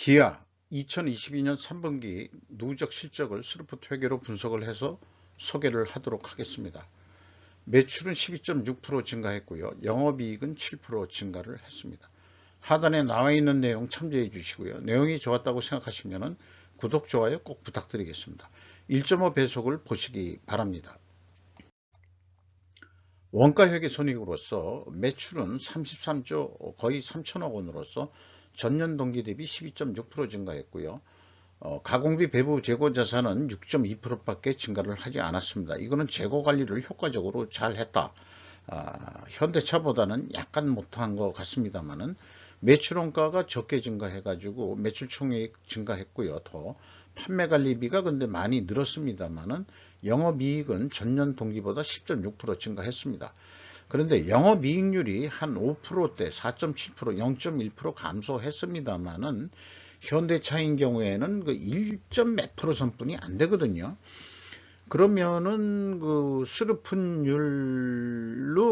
기아 2022년 3분기 누적 실적을 스루프트 회계로 분석을 해서 소개를 하도록 하겠습니다. 매출은 12.6% 증가했고요. 영업이익은 7% 증가를 했습니다. 하단에 나와 있는 내용 참조해 주시고요. 내용이 좋았다고 생각하시면 구독, 좋아요 꼭 부탁드리겠습니다. 1.5 배속을 보시기 바랍니다. 원가회계 손익으로서 매출은 33조 거의 3천억 원으로서 전년 동기 대비 12.6% 증가했고요. 가공비 배부 재고 자산은 6.2%밖에 증가를 하지 않았습니다. 이거는 재고 관리를 효과적으로 잘 했다. 현대차보다는 약간 못한 것 같습니다만은 매출 원가가 적게 증가해 가지고 매출 총액 증가했고요. 더 판매 관리비가 근데 많이 늘었습니다만은 영업이익은 전년 동기보다 10.6% 증가했습니다. 그런데 영업이익률이 한 5%대 4.7% 0.1% 감소했습니다만은 현대차인 경우에는 그 1몇 프로 선뿐이 안 되거든요. 그러면은 그 수르픈율로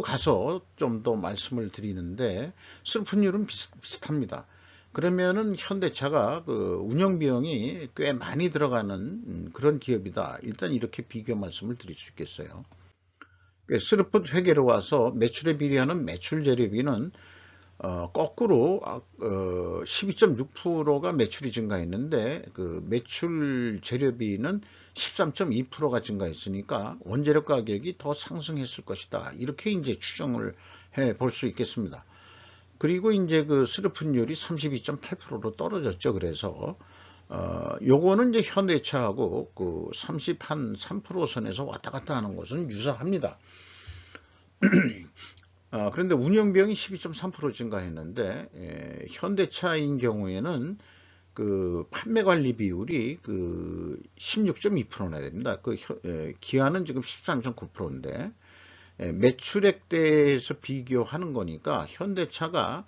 가서 좀 더 말씀을 드리는데 수르픈율은 비슷합니다. 그러면은 현대차가 그 운영 비용이 꽤 많이 들어가는 그런 기업이다. 일단 이렇게 비교 말씀을 드릴 수 있겠어요. 스루풋 회계로 와서 매출에 비례하는 매출 재료비는 거꾸로 12.6%가 매출이 증가했는데 그 매출 재료비는 13.2%가 증가했으니까 원재료 가격이 더 상승했을 것이다. 이렇게 이제 추정을 해 볼 수 있겠습니다. 그리고 이제 그 수르픈율이 32.8%로 떨어졌죠. 그래서 요거는 이제 현대차하고 그 3% 선에서 왔다 갔다 하는 것은 유사합니다. 그런데 운영비용이 12.3% 증가했는데 현대차인 경우에는 그 판매 관리 비율이 그 16.2%나 됩니다. 기아는 지금 13.9%인데 매출액 대에서 비교하는 거니까 현대차가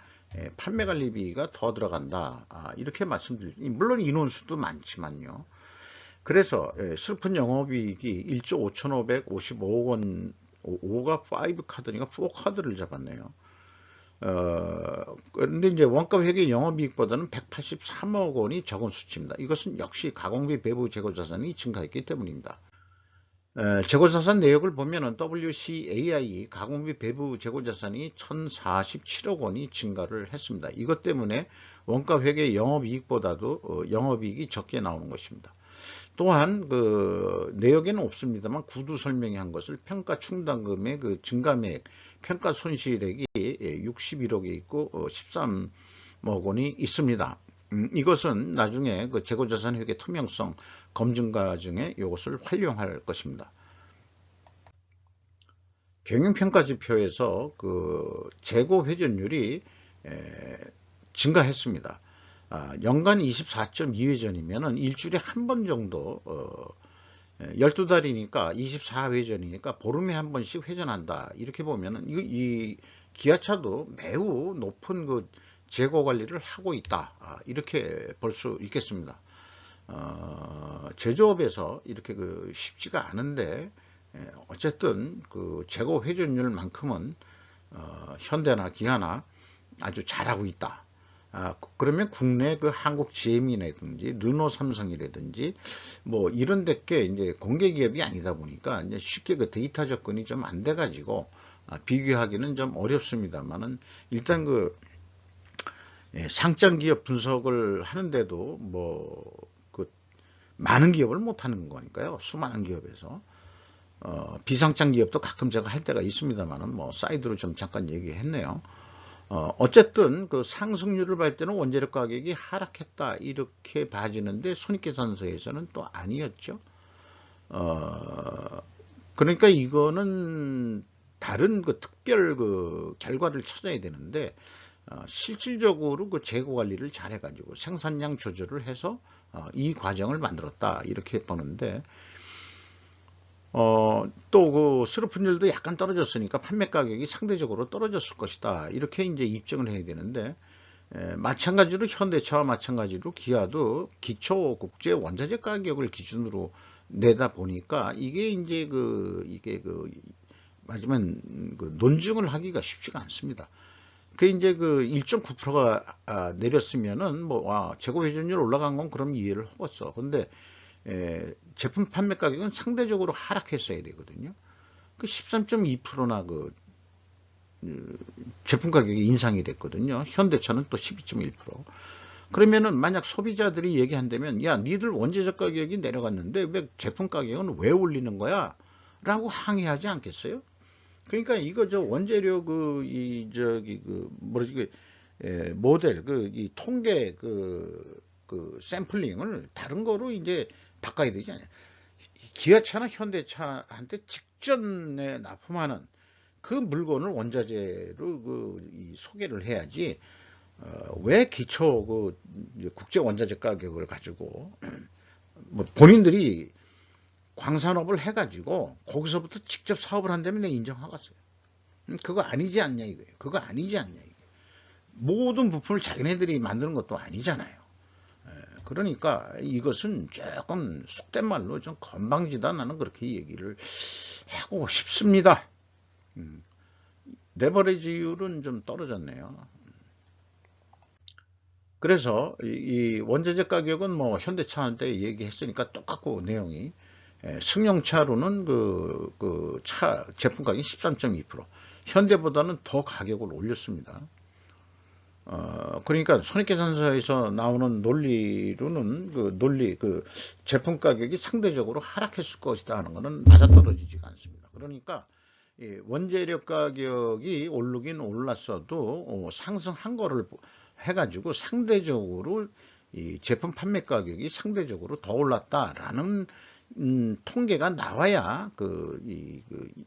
판매 관리비가 더 들어간다. 이렇게 말씀드립니다. 물론 인원수도 많지만요. 그래서 슬픈 영업이익이 1조 5,555억 원, 5가 5 카드니까 4 카드를 잡았네요. 그런데 이제 원가 회계 영업이익보다는 183억 원이 적은 수치입니다. 이것은 역시 가공비 배부 재고자산이 증가했기 때문입니다. 재고자산 내역을 보면은 WCAI 가공비 배부 재고자산이 1,047억 원이 증가를 했습니다. 이것 때문에 원가 회계 영업이익보다도 영업이익이 적게 나오는 것입니다. 또한 그 내역에는 없습니다만 구두 설명이 한 것을 평가 충당금의 그 증가액 평가 손실액이 61억에 있고 13억 원이 있습니다. 이것은 나중에 그 재고자산 회계 투명성 검증 과정에 이것을 활용할 것입니다. 경영평가 지표에서 그 재고 회전율이 증가했습니다. 연간 24.2회전이면 일주일에 한 번 정도 12달이니까 24회전이니까 보름에 한 번씩 회전한다. 이렇게 보면은 이 기아차도 매우 높은 그 재고 관리를 하고 있다. 이렇게 볼 수 있겠습니다. 제조업에서 이렇게 그 쉽지가 않은데 어쨌든 그 재고 회전율만큼은 현대나 기아나 아주 잘하고 있다. 그러면 국내 그 한국 GM이라든지 르노 삼성이라든지 뭐 이런 데께 이제 공개 기업이 아니다 보니까 이제 쉽게 그 데이터 접근이 좀 안 돼 가지고 비교하기는 좀 어렵습니다만은 일단 그 상장 기업 분석을 하는데도 뭐 그 많은 기업을 못 하는 거니까요. 수많은 기업에서 비상장 기업도 가끔 제가 할 때가 있습니다만은 뭐 사이드로 좀 잠깐 얘기했네요. 어쨌든 그 상승률을 볼 때는 원재료 가격이 하락했다 이렇게 봐지는데 손익계산서에서는 또 아니었죠. 그러니까 이거는 다른 그 특별 그 결과를 찾아야 되는데 실질적으로 그 재고 관리를 잘 해가지고 생산량 조절을 해서 이 과정을 만들었다 이렇게 보는데 또 그 수르픈율도 약간 떨어졌으니까 판매 가격이 상대적으로 떨어졌을 것이다. 이렇게 이제 입증을 해야 되는데, 마찬가지로 현대차와 마찬가지로 기아도 기초 국제 원자재 가격을 기준으로 내다 보니까 이게 이제 이게 마지막 그 논증을 하기가 쉽지가 않습니다. 그 이제 그 1.9%가 내렸으면은 뭐 재고 회전율 올라간 건 그럼 이해를 하겠어. 근데 제품 판매 가격은 상대적으로 하락했어야 되거든요. 그 13.2%나 그 제품 가격이 인상이 됐거든요. 현대차는 또 12.1%. 그러면은 만약 소비자들이 얘기한다면 야 니들 원재료 가격이 내려갔는데 왜 제품 가격은 왜 올리는 거야? 라고 항의하지 않겠어요? 그러니까 이거 저 원재료 뭐지 모델 이 통계 그 샘플링을 다른 거로 이제 바꿔야 되지 않냐. 기아차나 현대차한테 직전에 납품하는 그 물건을 원자재로 소개를 해야지. 왜 기초 국제 원자재 가격을 가지고 뭐 본인들이 광산업을 해가지고 거기서부터 직접 사업을 한다면 내가 인정하겠어요. 그거 아니지 않냐 이거예요. 그거 아니지 않냐 이게. 모든 부품을 자기네들이 만드는 것도 아니잖아요. 그러니까 이것은 조금 속된 말로 좀 건방지다 나는 그렇게 얘기를 하고 싶습니다. 레버리지율은 좀 떨어졌네요. 그래서 이 원자재 가격은 뭐 현대차한테 얘기했으니까 똑같고 내용이 승용차로는 그 차 제품 가격이 13.2%, 현대보다는 더 가격을 올렸습니다. 그러니까 손익계산서에서 나오는 논리로는 그 제품 가격이 상대적으로 하락했을 것이다 하는 것은 맞아떨어지지가 않습니다. 그러니까 원재료 가격이 오르긴 올랐어도 상승한 거를 해가지고 상대적으로 이 제품 판매 가격이 상대적으로 더 올랐다라는 통계가 나와야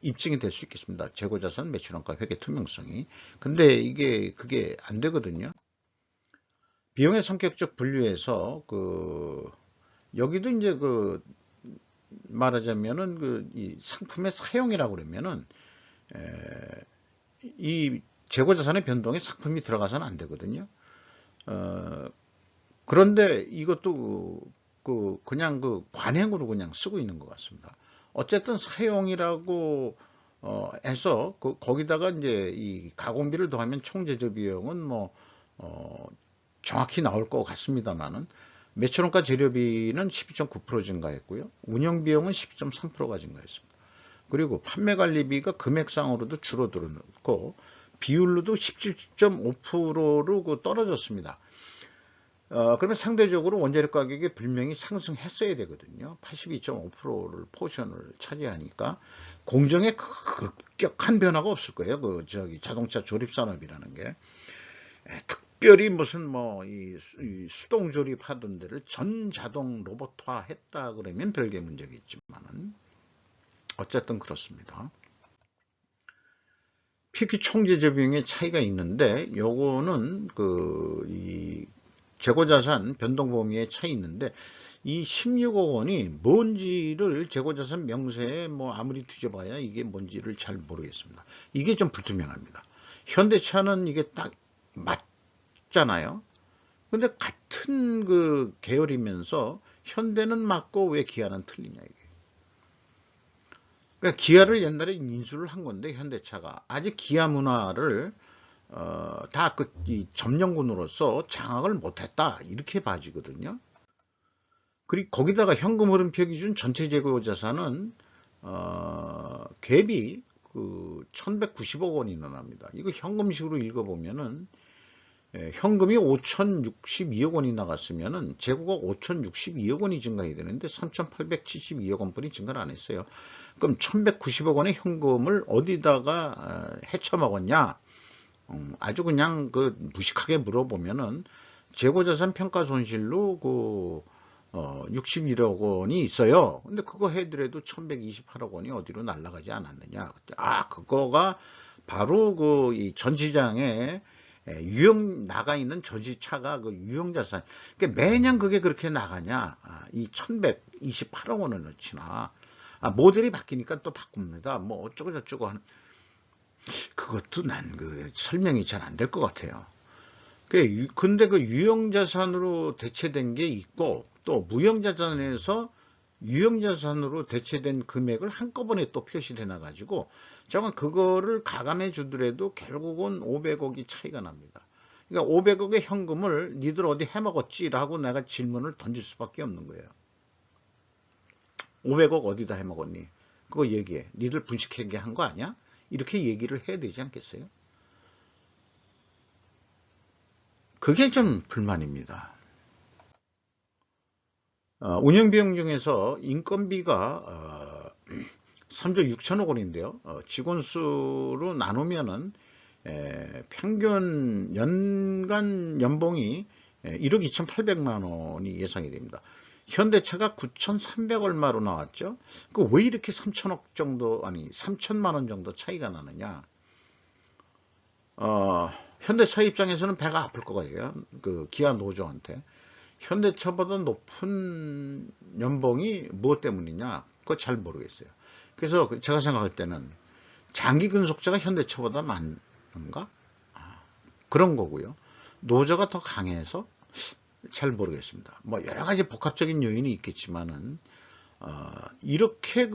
입증이 될 수 있겠습니다. 재고자산 매출원가 회계 투명성이. 근데 그게 안 되거든요. 비용의 성격적 분류에서 여기도 이제 말하자면은 이 상품의 사용이라고 그러면은 이 재고자산의 변동에 상품이 들어가서는 안 되거든요. 그런데 이것도 그냥 관행으로 그냥 쓰고 있는 것 같습니다. 어쨌든 사용이라고 해서 거기다가 이제 이 가공비를 더하면 총 제조 비용은 뭐 정확히 나올 것 같습니다만은 매출원가 재료비는 12.9% 증가했고요. 운영비용은 12.3%가 증가했습니다. 그리고 판매관리비가 금액상으로도 줄어들었고 비율로도 17.5%로 떨어졌습니다. 그러면 상대적으로 원재료 가격이 분명히 상승했어야 되거든요. 82.5%를 포션을 차지하니까 공정에 급격한 변화가 없을 거예요. 자동차 조립 산업이라는 게 특별히 무슨 이 수동 조립하던 데를 전자동 로봇화 했다 그러면 별개 문제겠지만은 어쨌든 그렇습니다. PQ 총제조 비용의 차이가 있는데 요거는 이 재고자산 변동범위의 차이 있는데 이 16억 원이 뭔지를 재고자산 명세에 뭐 아무리 뒤져봐야 이게 뭔지를 잘 모르겠습니다. 이게 좀 불투명합니다. 현대차는 이게 딱 맞잖아요. 근데 같은 계열이면서 현대는 맞고 왜 기아는 틀리냐 이게. 그러니까 기아를 옛날에 인수를 한 건데 현대차가 아직 기아 문화를 다 이 점령군으로서 장악을 못했다 이렇게 봐지거든요. 그리고 거기다가 현금 흐름표 기준 전체 재고 자산은 갭이 1190억 원이 나갑니다. 이거 현금식으로 읽어보면은 현금이 5062억 원이 나갔으면은 재고가 5062억 원이 증가해야 되는데 3872억 원뿐이 증가를 안 했어요. 그럼 1190억 원의 현금을 어디다가 헤쳐먹었냐? 아주 그냥 무식하게 물어보면은 재고자산 평가손실로 61억 원이 있어요. 근데 그거 해더라도 1128억 원이 어디로 날아가지 않았느냐? 그거가 바로 이 전시장에 나가 있는 전시차가 유형자산. 그러니까 매년 그게 그렇게 나가냐? 이 1128억 원을 넣지나. 모델이 바뀌니까 또 바꿉니다. 뭐 어쩌고 저쩌고 하는. 그것도 난 설명이 잘 안 될 것 같아요. 근데 유형자산으로 대체된 게 있고 또 무형자산에서 유형자산으로 대체된 금액을 한꺼번에 또 표시를 해놔가지고 저건 그거를 가감해 주더라도 결국은 500억이 차이가 납니다. 그러니까 500억의 현금을 니들 어디 해먹었지라고 내가 질문을 던질 수밖에 없는 거예요. 500억 어디다 해먹었니? 그거 얘기해. 니들 분식회계 한 거 아니야? 이렇게 얘기를 해야 되지 않겠어요? 그게 좀 불만입니다. 운영비용 중에서 인건비가 3조 6천억 원인데요. 직원 수로 나누면은 평균 연간 연봉이 1억 2,800만 원이 예상이 됩니다. 현대차가 9,300 얼마로 나왔죠. 그 왜 이렇게 3천억 정도, 아니 3천만 원 정도 차이가 나느냐. 현대차 입장에서는 배가 아플 거예요. 그 기아 노조한테. 현대차보다 높은 연봉이 무엇 때문이냐? 그거 잘 모르겠어요. 그래서 제가 생각할 때는 장기 근속자가 현대차보다 많은가? 그런 거고요. 노조가 더 강해서 잘 모르겠습니다. 뭐 여러 가지 복합적인 요인이 있겠지만은 이렇게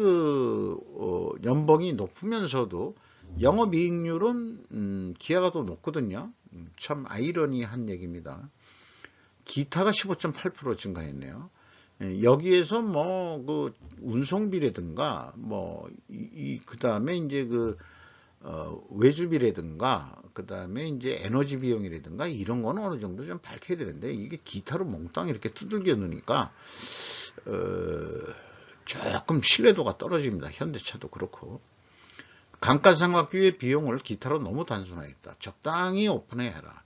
연봉이 높으면서도 영업이익률은 기아가 더 높거든요. 참 아이러니한 얘기입니다. 기타가 15.8% 증가했네요. 여기에서 뭐 그 운송비라든가 뭐 그 다음에 이제 외주비라든가 그 다음에 이제 에너지 비용이라든가 이런 거는 어느 정도 좀 밝혀야 되는데 이게 기타로 몽땅 이렇게 두들겨 놓으니까 조금 신뢰도가 떨어집니다. 현대차도 그렇고. 감가상각비의 비용을 기타로 너무 단순화했다. 적당히 오픈해라.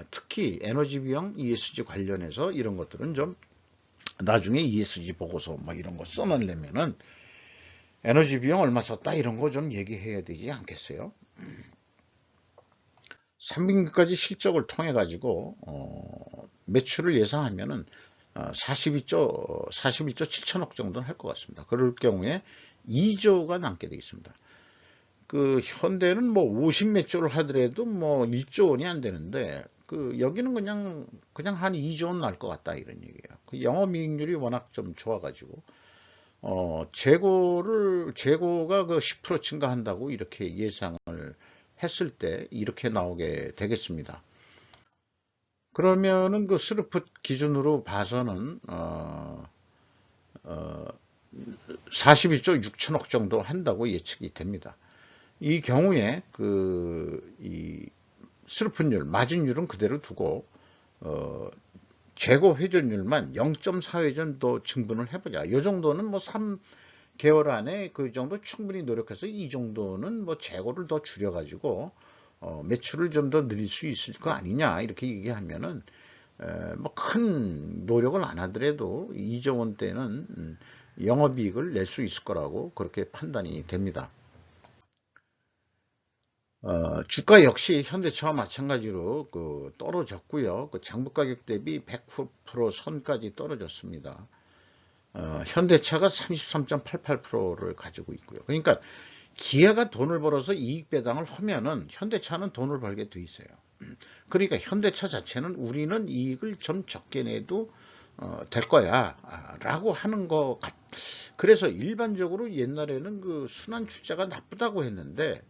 특히 에너지 비용 ESG 관련해서 이런 것들은 좀 나중에 ESG 보고서 뭐 이런 거 써놓으려면은 에너지 비용 얼마 썼다 이런 거 좀 얘기해야 되지 않겠어요? 3분기까지 실적을 통해 가지고 매출을 예상하면은 41조 7천억 정도는 할 것 같습니다. 그럴 경우에 2조가 남게 되겠습니다. 그 현대는 뭐 50몇 조를 하더라도 뭐 1조 원이 안 되는데 여기는 그냥 한 2조 원 날 것 같다 이런 얘기예요. 그 영업이익률이 워낙 좀 좋아가지고 재고가 그 10% 증가한다고 이렇게 예상을 했을 때 이렇게 나오게 되겠습니다. 그러면은 그 스루풋 기준으로 봐서는 41조 6천억 정도 한다고 예측이 됩니다. 이 경우에 이 스루풋률, 마진율은 그대로 두고 재고 회전율만 0.4회전 더 증분을 해보자. 이 정도는 뭐 3개월 안에 그 정도 충분히 노력해서 이 정도는 뭐 재고를 더 줄여가지고 매출을 좀 더 늘릴 수 있을 거 아니냐 이렇게 얘기하면은 뭐 큰 노력을 안 하더라도 2조 원대는 영업이익을 낼 수 있을 거라고 그렇게 판단이 됩니다. 주가 역시 현대차와 마찬가지로 떨어졌고요. 장부 가격 대비 100% 선까지 떨어졌습니다. 현대차가 33.88%를 가지고 있고요. 그러니까 기아가 돈을 벌어서 이익 배당을 하면은 현대차는 돈을 벌게 돼 있어요. 그러니까 현대차 자체는 우리는 이익을 좀 적게 내도 될 거야 라고 하는 거 그래서 일반적으로 옛날에는 그 순환 출자가 나쁘다고 했는데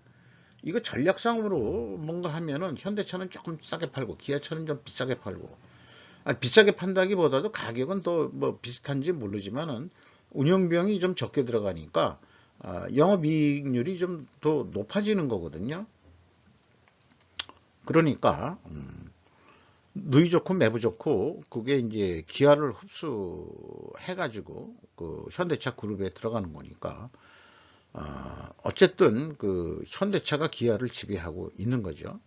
이거 전략상으로 뭔가 하면은 현대차는 조금 싸게 팔고 기아차는 좀 비싸게 팔고 비싸게 판다기보다도 가격은 더 뭐 비슷한지 모르지만은 운영비용이 좀 적게 들어가니까 영업이익률이 좀 더 높아지는 거거든요. 그러니까 누이 좋고 매부 좋고 그게 이제 기아를 흡수해 가지고 그 현대차 그룹에 들어가는 거니까 어쨌든 그 현대차가 기아를 지배하고 있는 거죠.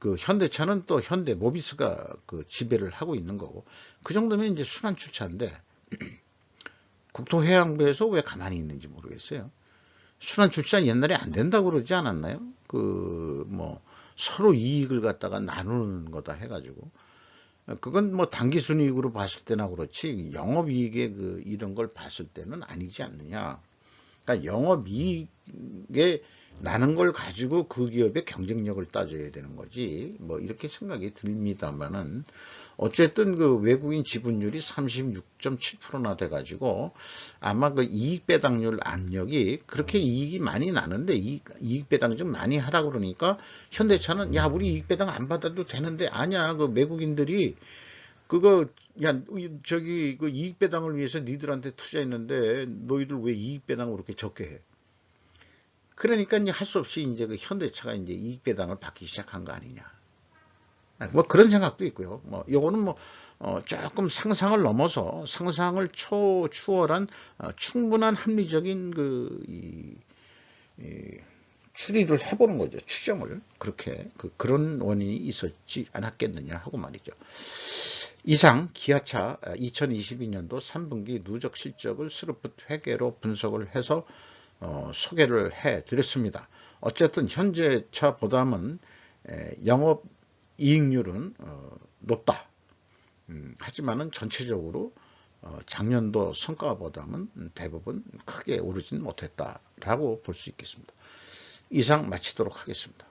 그 현대차는 또 현대 모비스가 그 지배를 하고 있는 거고 그 정도면 이제 순환 출차인데 국토해양부에서 왜 가만히 있는지 모르겠어요. 순환 출차 옛날에 안 된다고 그러지 않았나요? 뭐 서로 이익을 갖다가 나누는 거다 해가지고 그건 뭐 당기순이익으로 봤을 때나 그렇지 영업이익의 이런 걸 봤을 때는 아니지 않느냐. 그러니까 영업이익에 나는 걸 가지고 그 기업의 경쟁력을 따져야 되는 거지. 뭐 이렇게 생각이 듭니다만은 어쨌든 그 외국인 지분율이 36.7%나 돼가지고 아마 그 이익 배당률 압력이 그렇게 이익이 많이 나는데 이익 배당 좀 많이 하라 그러니까 현대차는 야 우리 이익 배당 안 받아도 되는데 아니야 그 외국인들이 그거 야 저기 그 이익 배당을 위해서 니들한테 투자했는데 너희들 왜 이익 배당을 그렇게 적게 해? 그러니까 이제 할 수 없이 이제 그 현대차가 이제 이익 배당을 받기 시작한 거 아니냐. 뭐 그런 생각도 있고요. 뭐 요거는 뭐 조금 상상을 넘어서 상상을 초월한 충분한 합리적인 추리를 해보는 거죠. 추정을 그렇게 그런 원인이 있었지 않았겠느냐 하고 말이죠. 이상 기아차 2022년도 3분기 누적 실적을 스루풋 회계로 분석을 해서 소개를 해드렸습니다. 어쨌든 현재차 보다는 영업 이익률은 높다. 하지만은 전체적으로 작년도 성과보다는 대부분 크게 오르진 못했다라고 볼 수 있겠습니다. 이상 마치도록 하겠습니다.